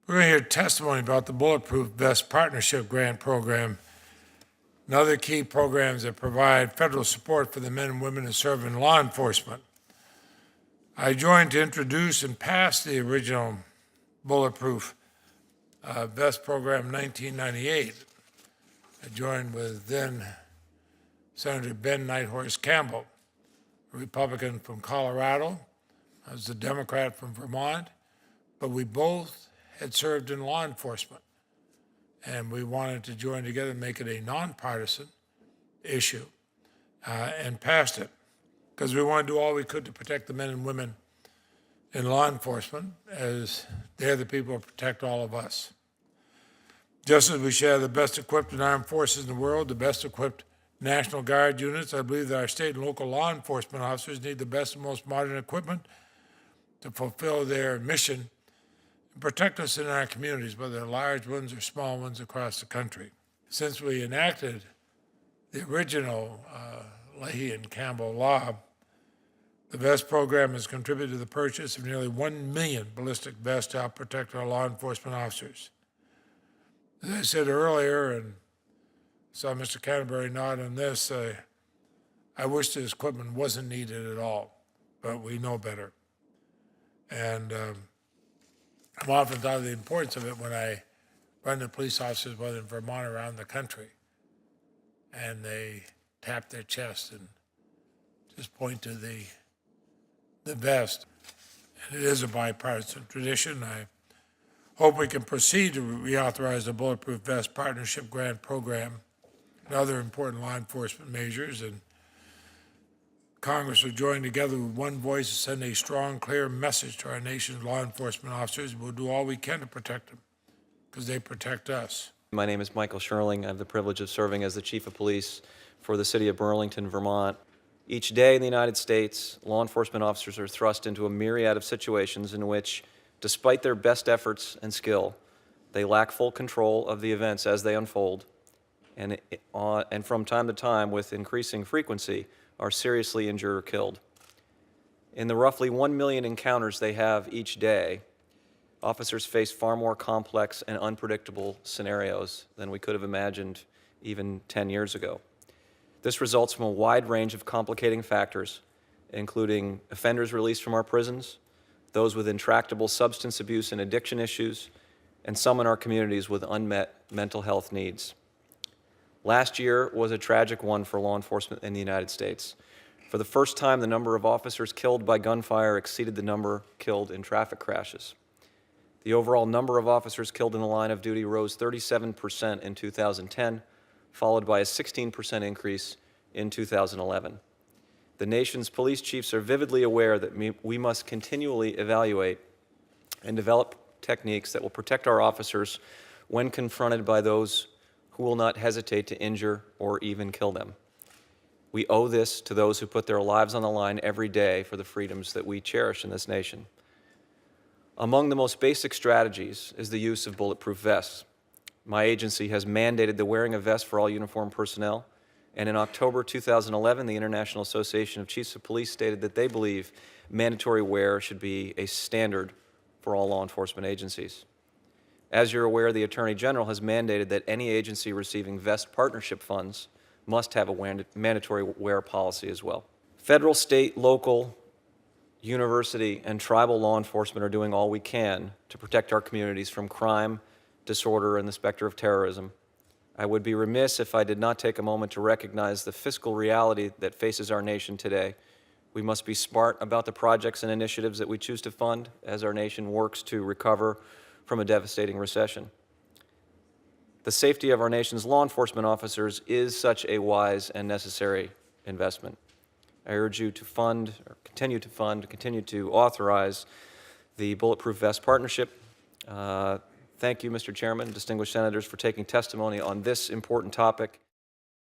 We're going to hear testimony about the Bulletproof Vest Partnership Grant Program and other key programs that provide federal support for the men and women who serve in law enforcement. I joined to introduce and pass the original Bulletproof Vest Program in 1998. I joined with then Senator Ben Nighthorse Campbell, a Republican from Colorado. I was a Democrat from Vermont, but we both had served in law enforcement, and we wanted to join together and make it a nonpartisan issue, and passed it because we wanted to do all we could to protect the men and women in law enforcement, as they're the people who protect all of us. Just as we share the best equipped and armed forces in the world, the best equipped National Guard units, I believe that our state and local law enforcement officers need the best and most modern equipment to fulfill their mission and protect us in our communities, whether they're large ones or small ones across the country. Since we enacted the original Leahy and Campbell law, the VEST program has contributed to the purchase of nearly 1 million ballistic vests to help protect our law enforcement officers. As I said earlier, and saw Mr. Canterbury nod on this, I wish this equipment wasn't needed at all, but we know better. And I'm often thought of the importance of it when I run to police officers, whether in Vermont or around the country, and they tap their chest and just point to the vest. And it is a bipartisan tradition. I hope we can proceed to reauthorize the Bulletproof Vest Partnership Grant Program and other important law enforcement measures, and Congress will join together with one voice to send a strong, clear message to our nation's law enforcement officers. We'll do all we can to protect them, because they protect us. My name is Michael Schirling. I have the privilege of serving as the Chief of Police for the city of Burlington, Vermont. Each day in the United States, law enforcement officers are thrust into a myriad of situations in which, despite their best efforts and skill, they lack full control of the events as they unfold, and from time to time, with increasing frequency, are seriously injured or killed. In the roughly 1 million encounters they have each day, officers face far more complex and unpredictable scenarios than we could have imagined even 10 years ago. This results from a wide range of complicating factors, including offenders released from our prisons, those with intractable substance abuse and addiction issues, and some in our communities with unmet mental health needs. Last year was a tragic one for law enforcement in the United States. For the first time, the number of officers killed by gunfire exceeded the number killed in traffic crashes. The overall number of officers killed in the line of duty rose 37% in 2010, followed by a 16% increase in 2011. The nation's police chiefs are vividly aware that we must continually evaluate and develop techniques that will protect our officers when confronted by those who will not hesitate to injure or even kill them. We owe this to those who put their lives on the line every day for the freedoms that we cherish in this nation. Among the most basic strategies is the use of bulletproof vests. My agency has mandated the wearing of vests for all uniformed personnel, and in October 2011, the International Association of Chiefs of Police stated that they believe mandatory wear should be a standard for all law enforcement agencies. As you're aware, the Attorney General has mandated that any agency receiving vest partnership funds must have a mandatory wear policy as well. Federal, state, local, university, and tribal law enforcement are doing all we can to protect our communities from crime, disorder, and the specter of terrorism. I would be remiss if I did not take a moment to recognize the fiscal reality that faces our nation today. We must be smart about the projects and initiatives that we choose to fund as our nation works to recover from a devastating recession. The safety of our nation's law enforcement officers is such a wise and necessary investment. I urge you to fund, or continue to authorize the Bulletproof Vest Partnership. Thank you, Mr. Chairman, distinguished senators, for taking testimony on this important topic.